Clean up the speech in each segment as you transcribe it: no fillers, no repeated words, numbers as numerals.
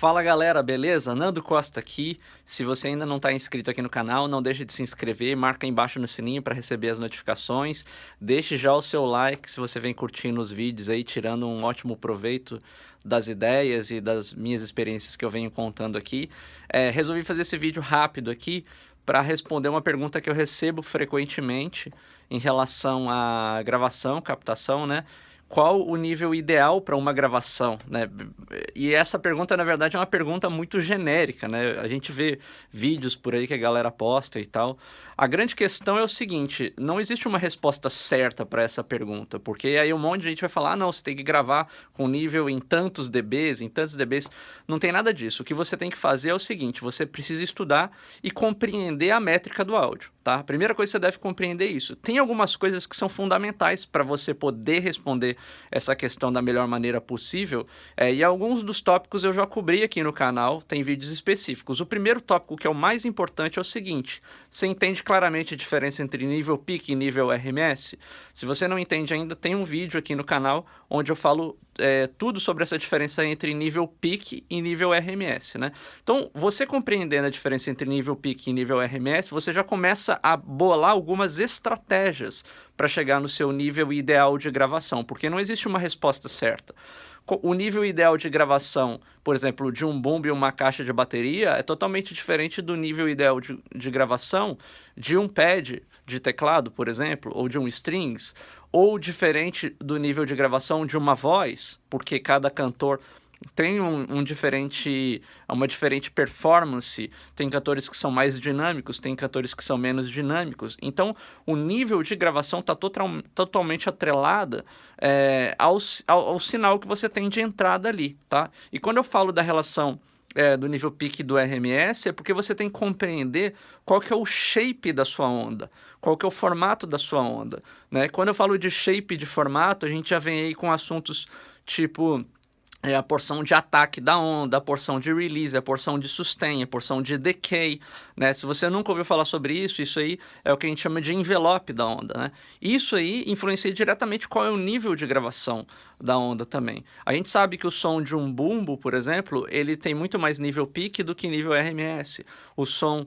Fala galera, beleza? Nando Costa aqui. Se você ainda não está inscrito aqui no canal, não deixe de se inscrever, marca aí embaixo no sininho para receber as notificações. Deixe já o seu like se você vem curtindo os vídeos aí, tirando um ótimo proveito das ideias e das minhas experiências que eu venho contando aqui. Resolvi fazer esse vídeo rápido aqui para responder uma pergunta que eu recebo frequentemente em relação à gravação, captação, né? Qual o nível ideal para uma gravação, né? E essa pergunta, na verdade, é uma pergunta muito genérica, né? A gente vê vídeos por aí que a galera posta e tal. A grande questão é o seguinte, não existe uma resposta certa para essa pergunta, porque aí um monte de gente vai falar, ah, não, você tem que gravar com nível em tantos dBs, em tantos dBs. Não tem nada disso. O que você tem que fazer é o seguinte, você precisa estudar e compreender a métrica do áudio, tá? A primeira coisa que você deve compreender é isso. Tem algumas coisas que são fundamentais para você poder responder essa questão da melhor maneira possível, e alguns dos tópicos eu já cobri aqui no canal, tem vídeos específicos. O primeiro tópico, que é o mais importante, é o seguinte: você entende claramente a diferença entre nível peak e nível RMS? Se você não entende ainda, tem um vídeo aqui no canal onde eu falo tudo sobre essa diferença entre nível peak e nível RMS, né? Então, você compreendendo a diferença entre nível peak e nível RMS, você já começa a bolar algumas estratégias para chegar no seu nível ideal de gravação, porque não existe uma resposta certa. O nível ideal de gravação, por exemplo, de um boom e uma caixa de bateria é totalmente diferente do nível ideal de gravação de um pad de teclado, por exemplo, ou de um strings, ou diferente do nível de gravação de uma voz, porque cada cantor tem uma diferente performance, tem cantores que são mais dinâmicos, tem cantores que são menos dinâmicos. Então, o nível de gravação está totalmente atrelada ao sinal que você tem de entrada ali, tá? E quando eu falo da relação do nível peak do RMS, é porque você tem que compreender qual que é o shape da sua onda, qual que é o formato da sua onda, né? Quando eu falo de shape, de formato, a gente já vem aí com assuntos tipo a porção de ataque da onda, a porção de release, a porção de sustain, a porção de decay, né? Se você nunca ouviu falar sobre isso, isso aí é o que a gente chama de envelope da onda, né? Isso aí influencia diretamente qual é o nível de gravação da onda também. A gente sabe que o som de um bumbo, por exemplo, ele tem muito mais nível peak do que nível RMS. O som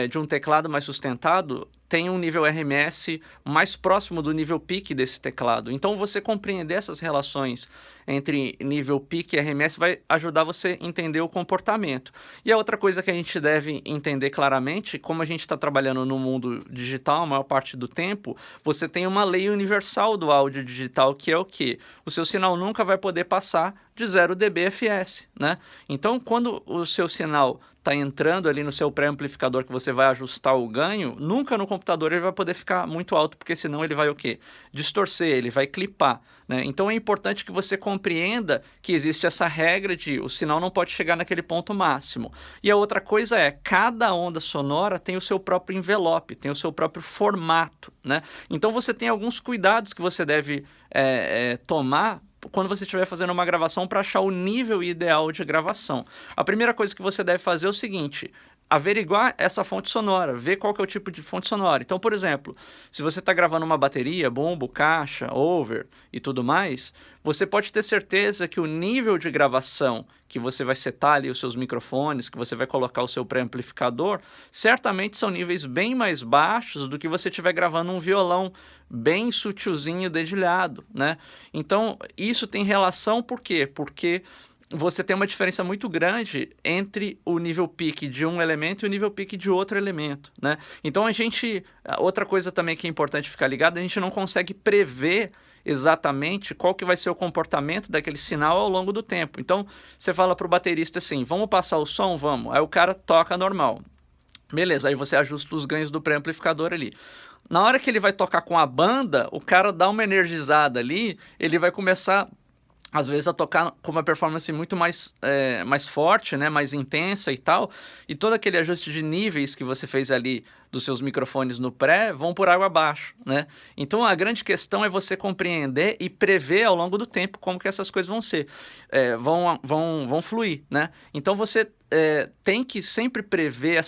de um teclado mais sustentado tem um nível RMS mais próximo do nível peak desse teclado. Então, você compreender essas relações entre nível peak e RMS vai ajudar você a entender o comportamento. E a outra coisa que a gente deve entender claramente, como a gente está trabalhando no mundo digital a maior parte do tempo, você tem uma lei universal do áudio digital, que é o quê? O seu sinal nunca vai poder passar de 0 dBFS, né? Então, quando o seu sinal está entrando ali no seu pré-amplificador que você vai ajustar o ganho, nunca no computador ele vai poder ficar muito alto, porque senão ele vai o quê? Distorcer, ele vai clipar, né? Então é importante que você compreenda que existe essa regra de o sinal não pode chegar naquele ponto máximo. E a outra coisa é, cada onda sonora tem o seu próprio envelope, tem o seu próprio formato, né? Então você tem alguns cuidados que você deve tomar quando você estiver fazendo uma gravação para achar o nível ideal de gravação. A primeira coisa que você deve fazer é o seguinte: averiguar essa fonte sonora, ver qual que é o tipo de fonte sonora. Então, por exemplo, se você está gravando uma bateria, bumbo, caixa, over e tudo mais, você pode ter certeza que o nível de gravação que você vai setar ali os seus microfones, que você vai colocar o seu pré-amplificador, certamente são níveis bem mais baixos do que você estiver gravando um violão bem sutilzinho, dedilhado, né? Então, isso tem relação por quê? Porque você tem uma diferença muito grande entre o nível peak de um elemento e o nível peak de outro elemento, né? Então outra coisa também que é importante ficar ligado, a gente não consegue prever exatamente qual que vai ser o comportamento daquele sinal ao longo do tempo. Então, você fala para o baterista assim, vamos passar o som? Vamos. Aí o cara toca normal. Beleza, aí você ajusta os ganhos do pré-amplificador ali. Na hora que ele vai tocar com a banda, o cara dá uma energizada ali, ele vai começar às vezes a tocar com uma performance muito mais forte, né, mais intensa e tal, e todo aquele ajuste de níveis que você fez ali dos seus microfones no pré vão por água abaixo, né? Então a grande questão é você compreender e prever ao longo do tempo como que essas coisas vão ser, vão fluir, né? Então você tem que sempre prever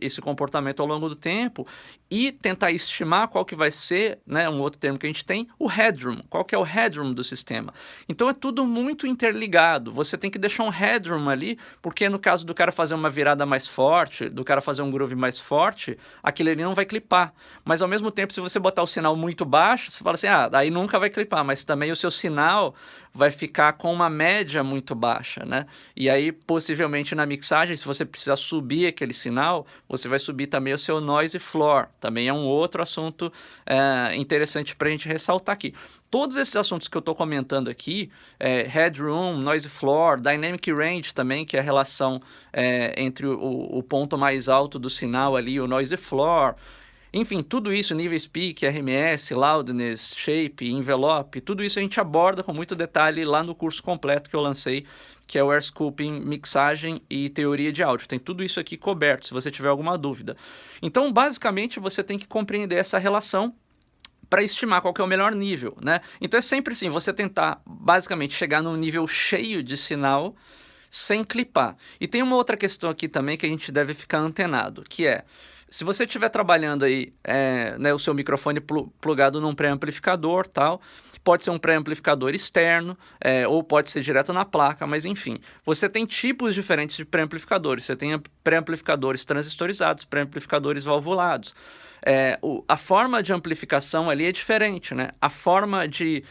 esse comportamento ao longo do tempo e tentar estimar qual que vai ser, né, um outro termo que a gente tem, o headroom. Qual que é o headroom do sistema? Então é tudo muito interligado. Você tem que deixar um headroom ali, porque no caso do cara fazer uma virada mais forte, do cara fazer um groove mais forte, aquilo ali não vai clipar. Mas ao mesmo tempo, se você botar o sinal muito baixo, você fala assim, aí nunca vai clipar, mas também o seu sinal vai ficar com uma média muito baixa, né? E aí, possivelmente na mixagem, se você precisar subir aquele sinal, você vai subir também o seu noise floor. Também é um outro assunto interessante para a gente ressaltar aqui. Todos esses assuntos que eu estou comentando aqui, headroom, noise floor, dynamic range também, que é a relação entre o ponto mais alto do sinal ali e o noise floor. Enfim, tudo isso, nível speak, RMS, loudness, shape, envelope, tudo isso a gente aborda com muito detalhe lá no curso completo que eu lancei, que é o AirSculpting, mixagem e teoria de áudio. Tem tudo isso aqui coberto, se você tiver alguma dúvida. Então, basicamente, você tem que compreender essa relação para estimar qual que é o melhor nível, né? Então é sempre assim, você tentar, basicamente, chegar num nível cheio de sinal sem clipar. E tem uma outra questão aqui também que a gente deve ficar antenado, que é, se você estiver trabalhando aí, né, o seu microfone plugado num pré-amplificador, tal, pode ser um pré-amplificador externo, ou pode ser direto na placa, mas enfim, você tem tipos diferentes de pré-amplificadores. Você tem pré-amplificadores transistorizados, pré-amplificadores valvulados. A forma de amplificação ali é diferente, né? A forma de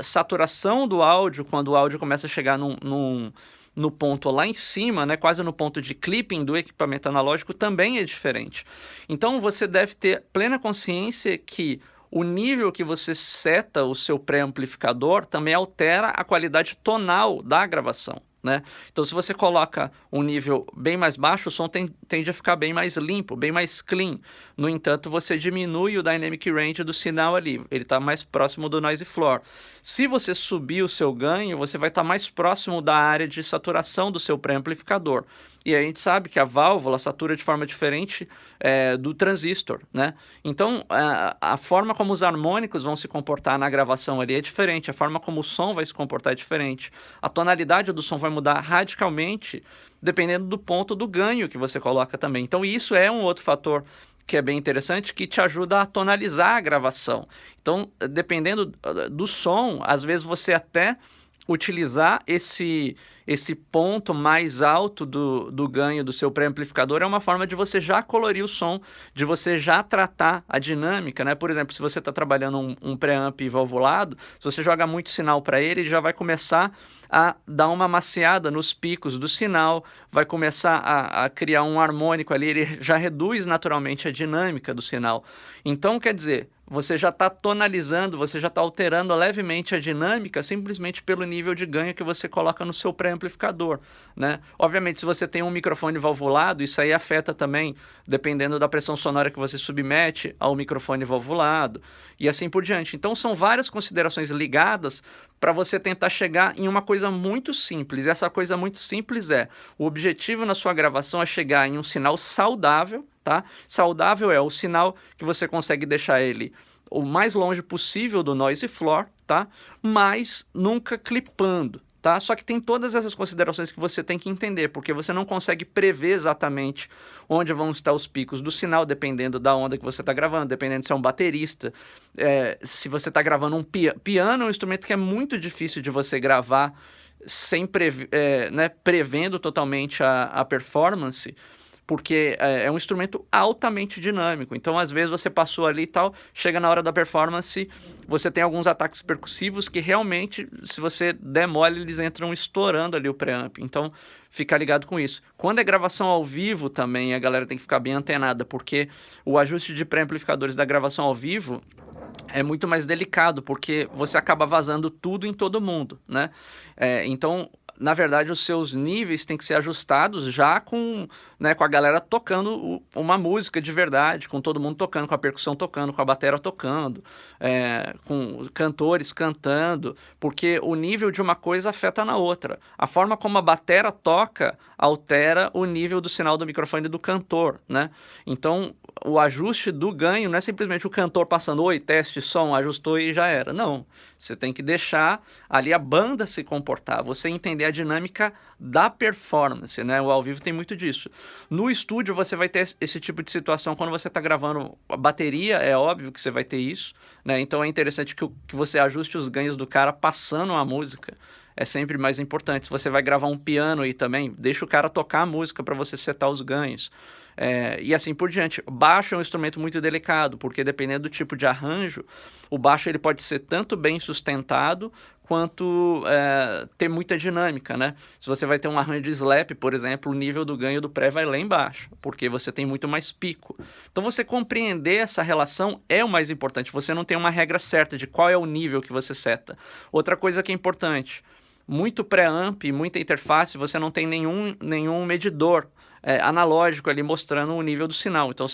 saturação do áudio, quando o áudio começa a chegar no ponto lá em cima, né, quase no ponto de clipping do equipamento analógico, também é diferente. Então você deve ter plena consciência que o nível que você seta o seu pré-amplificador também altera a qualidade tonal da gravação, né? Então, se você coloca um nível bem mais baixo, o som tende a ficar bem mais limpo, bem mais clean. No entanto, você diminui o dynamic range do sinal ali, ele está mais próximo do noise floor. Se você subir o seu ganho, você vai estar mais próximo da área de saturação do seu pré-amplificador. E a gente sabe que a válvula satura de forma diferente do transistor, né? Então, a forma como os harmônicos vão se comportar na gravação ali é diferente, a forma como o som vai se comportar é diferente. A tonalidade do som vai mudar radicalmente, dependendo do ponto do ganho que você coloca também. Então, isso é um outro fator que é bem interessante, que te ajuda a tonalizar a gravação. Então, dependendo do som, às vezes você até utilizar esse ponto mais alto do ganho do seu pré-amplificador é uma forma de você já colorir o som, de você já tratar a dinâmica, né? Por exemplo, se você está trabalhando um pré-amp valvulado, se você joga muito sinal para ele, ele já vai começar a dar uma maciada nos picos do sinal, vai começar a criar um harmônico ali, ele já reduz naturalmente a dinâmica do sinal. Então, quer dizer, você já está tonalizando, você já está alterando levemente a dinâmica simplesmente pelo nível de ganho que você coloca no seu pré-amplificador, né? Obviamente, se você tem um microfone valvulado, isso aí afeta também, dependendo da pressão sonora que você submete ao microfone valvulado e assim por diante. Então, são várias considerações ligadas para você tentar chegar em uma coisa muito simples. E essa coisa muito simples o objetivo na sua gravação é chegar em um sinal saudável, tá? Saudável é o sinal que você consegue deixar ele o mais longe possível do noise floor, tá? Mas nunca clipando, tá? Só que tem todas essas considerações que você tem que entender, porque você não consegue prever exatamente onde vão estar os picos do sinal, dependendo da onda que você está gravando, dependendo se é um baterista, se você está gravando um piano, é um instrumento que é muito difícil de você gravar sem né, prevendo totalmente a performance, porque é um instrumento altamente dinâmico. Então, às vezes, você passou ali e tal, chega na hora da performance, você tem alguns ataques percussivos que realmente, se você der mole, eles entram estourando ali o preamp. Então, fica ligado com isso. Quando é gravação ao vivo também, a galera tem que ficar bem antenada, porque o ajuste de pré-amplificadores da gravação ao vivo é muito mais delicado, porque você acaba vazando tudo em todo mundo, né? Então, na verdade, os seus níveis têm que ser ajustados já com a galera tocando uma música de verdade, com todo mundo tocando, com a percussão tocando, com a bateria tocando, com cantores cantando, porque o nível de uma coisa afeta na outra. A forma como a bateria toca altera o nível do sinal do microfone do cantor, né? Então, o ajuste do ganho não é simplesmente o cantor passando, oi, teste som, ajustou e já era. Não, você tem que deixar ali a banda se comportar, você entender a dinâmica da performance, né? O ao vivo tem muito disso. No estúdio você vai ter esse tipo de situação quando você está gravando a bateria, é óbvio que você vai ter isso, né? Então é interessante que você ajuste os ganhos do cara passando a música. É sempre mais importante. Se você vai gravar um piano aí também, deixa o cara tocar a música para você setar os ganhos. E assim por diante. Baixo é um instrumento muito delicado, porque dependendo do tipo de arranjo, o baixo ele pode ser tanto bem sustentado quanto ter muita dinâmica, né? Se você vai ter um arranjo de slap, por exemplo, o nível do ganho do pré vai lá embaixo, porque você tem muito mais pico. Então você compreender essa relação é o mais importante. Você não tem uma regra certa de qual é o nível que você seta. Outra coisa que é importante, muito pré-amp, muita interface, você não tem nenhum medidor analógico ali mostrando o nível do sinal. Então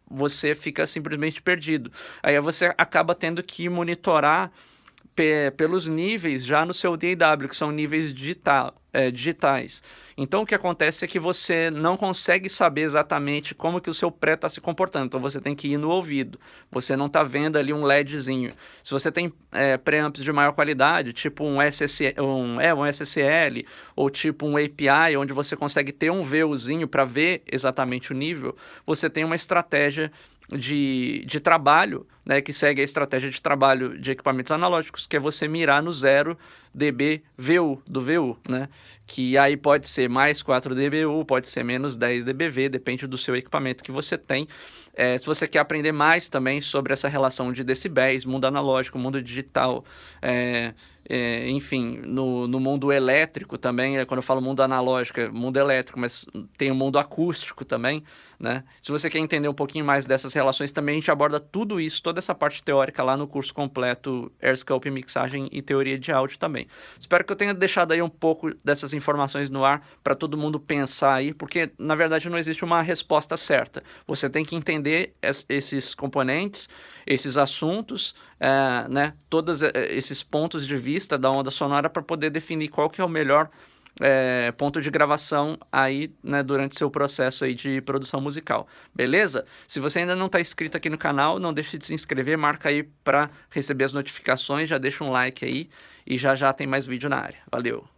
você fica simplesmente perdido. Aí você acaba tendo que monitorar pelos níveis já no seu DAW, que são níveis digitais. Então o que acontece é que você não consegue saber exatamente como que o seu pré está se comportando. Então você tem que ir no ouvido. Você não está vendo ali um LEDzinho. Se você tem preamps de maior qualidade, tipo um SSL, ou tipo um API, onde você consegue ter um VUzinho para ver exatamente o nível, você tem uma estratégia de trabalho, né, que segue a estratégia de trabalho de equipamentos analógicos, que é você mirar no 0 dB VU, do VU, né, que aí pode ser mais 4 dBU, pode ser menos 10 dBV, depende do seu equipamento que você tem. Se você quer aprender mais também sobre essa relação de decibéis, mundo analógico, mundo digital, enfim, no mundo elétrico também, quando eu falo mundo analógico, é mundo elétrico, mas tem o mundo acústico também, né? Se você quer entender um pouquinho mais dessas relações, também a gente aborda tudo isso, toda essa parte teórica lá no curso completo AirSculpt, Mixagem e Teoria de Áudio também. Espero que eu tenha deixado aí um pouco dessas informações no ar para todo mundo pensar aí, porque na verdade não existe uma resposta certa. Você tem que entender esses componentes, esses assuntos, né, todos esses pontos de vista da onda sonora para poder definir qual que é o melhor ponto de gravação aí, né, durante o seu processo aí de produção musical, beleza? Se você ainda não está inscrito aqui no canal, não deixe de se inscrever, marca aí para receber as notificações, já deixa um like aí e já tem mais vídeo na área. Valeu!